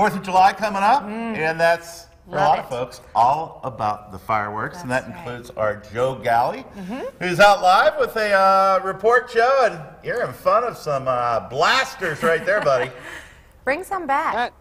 4th of July coming up, and that's, for a lot of folks, all about the fireworks, and that includes our Joe Galli, who's out live with a report, Joe, and you're in front of some blasters right there, buddy. Bring some back.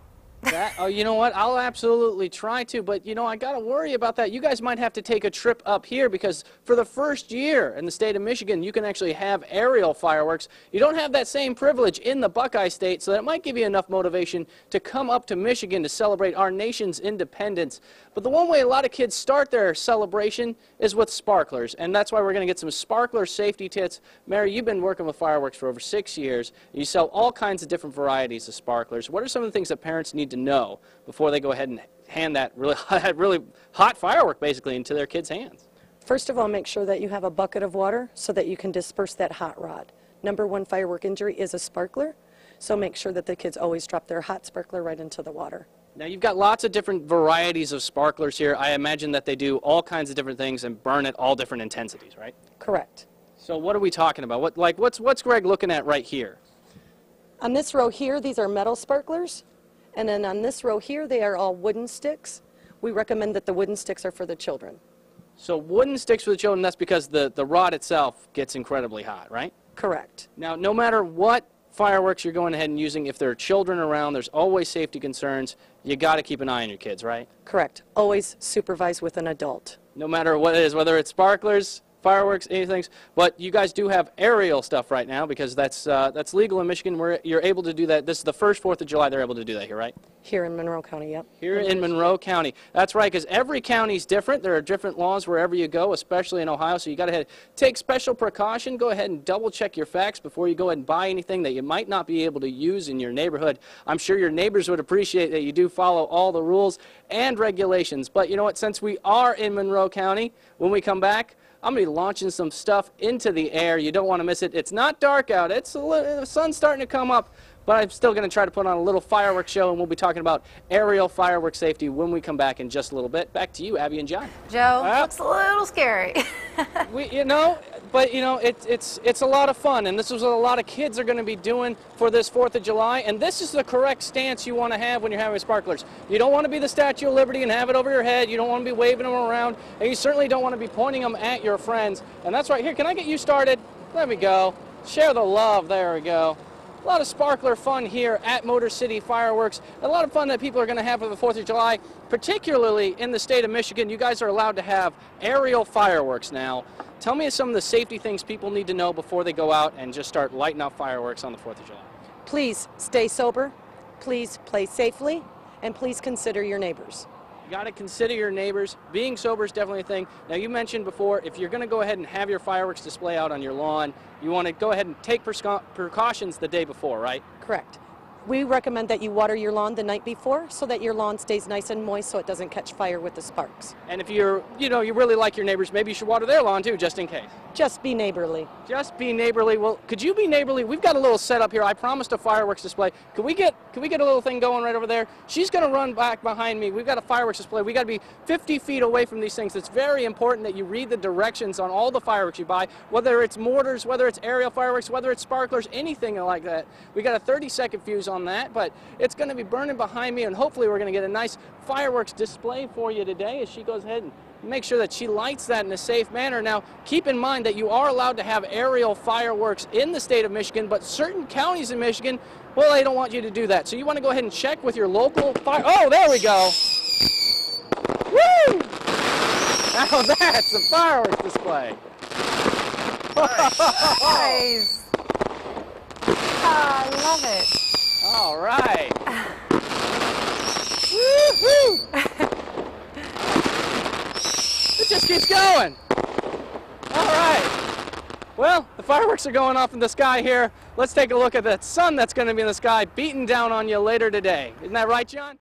Oh, you know what? I'll absolutely try to, but you know, I got to worry about that. You guys might have to take a trip up here because for the first year in the state of Michigan, you can actually have aerial fireworks. You don't have that same privilege in the Buckeye State, so that might give you enough motivation to come up to Michigan to celebrate our nation's independence. But the one way a lot of kids start their celebration is with sparklers, and that's why we're going to get some sparkler safety tips. Mary, you've been working with fireworks for over 6 years. You sell all kinds of different varieties of sparklers. What are some of the things that parents need to know before they go ahead and hand that really hot firework basically into their kids' hands? First of all, make sure that you have a bucket of water so that you can disperse that hot rod. #1 firework injury is a sparkler, so make sure that the kids always drop their hot sparkler right into the water. Now you've got lots of different varieties of sparklers here. I imagine that they do all kinds of different things and burn at all different intensities, right? Correct. So what are we talking about? What's Greg looking at right here? On this row here, these are metal sparklers. And then on this row here, they are all wooden sticks. We recommend that the wooden sticks are for the children. So wooden sticks for the children, that's because the rod itself gets incredibly hot, right? Correct. Now, no matter what fireworks you're going ahead and using, if there are children around, there's always safety concerns. You got to keep an eye on your kids, right? Correct. Always supervise with an adult. No matter what it is, whether it's sparklers, fireworks, anything. But you guys do have aerial stuff right now because that's legal in Michigan where you're able to do that. This is the first 4th of July they're able to do that here, right? Here in Monroe County, yep. Here in Monroe County. That's right, because every county is different. There are different laws wherever you go, especially in Ohio, so you got to take special precaution. Go ahead and double check your facts before you go ahead and buy anything that you might not be able to use in your neighborhood. I'm sure your neighbors would appreciate that you do follow all the rules and regulations. But you know what, since we are in Monroe County, when we come back, I'm going to be launching some stuff into the air. You don't want to miss it. It's not dark out. The sun's starting to come up, but I'm still going to try to put on a little fireworks show, and we'll be talking about aerial fireworks safety when we come back in just a little bit. Back to you, Abby and John. Joe, looks a little scary. It's a lot of fun, and this is what a lot of kids are going to be doing for this 4th of July, and this is the correct stance you want to have when you're having sparklers. You don't want to be the Statue of Liberty and have it over your head. You don't want to be waving them around, and you certainly don't want to be pointing them at your friends. And that's right here. Can I get you started? There we go. Share the love. There we go. A lot of sparkler fun here at Motor City Fireworks. A lot of fun that people are going to have for the 4th of July, particularly in the state of Michigan. You guys are allowed to have aerial fireworks now. Tell me some of the safety things people need to know before they go out and just start lighting off fireworks on the 4th of July. Please stay sober, please play safely, and please consider your neighbors. You got to consider your neighbors. Being sober is definitely a thing. Now, you mentioned before, if you're going to go ahead and have your fireworks display out on your lawn, you want to go ahead and take precautions the day before, right? Correct. We recommend that you water your lawn the night before so that your lawn stays nice and moist so it doesn't catch fire with the sparks. And if you really like your neighbors, maybe you should water their lawn too, just in case. Just be neighborly. Just be neighborly. Well, could you be neighborly? We've got a little setup here. I promised a fireworks display. Could we get a little thing going right over there? She's going to run back behind me. We've got a fireworks display. We got to be 50 feet away from these things. It's very important that you read the directions on all the fireworks you buy, whether it's mortars, whether it's aerial fireworks, whether it's sparklers, anything like that. We got a 30-second fuse on that, but it's going to be burning behind me, and hopefully we're going to get a nice fireworks display for you today as she goes ahead and make sure that she lights that in a safe manner. Now, keep in mind that you are allowed to have aerial fireworks in the state of Michigan, but certain counties in Michigan, well, they don't want you to do that. So you want to go ahead and check with your local fire. Oh, there we go. Woo! Now that's a fireworks display. Nice. I love it. All right. Woo-hoo! It just keeps going. All right. Well, the fireworks are going off in the sky here. Let's take a look at the sun that's going to be in the sky beating down on you later today. Isn't that right, John?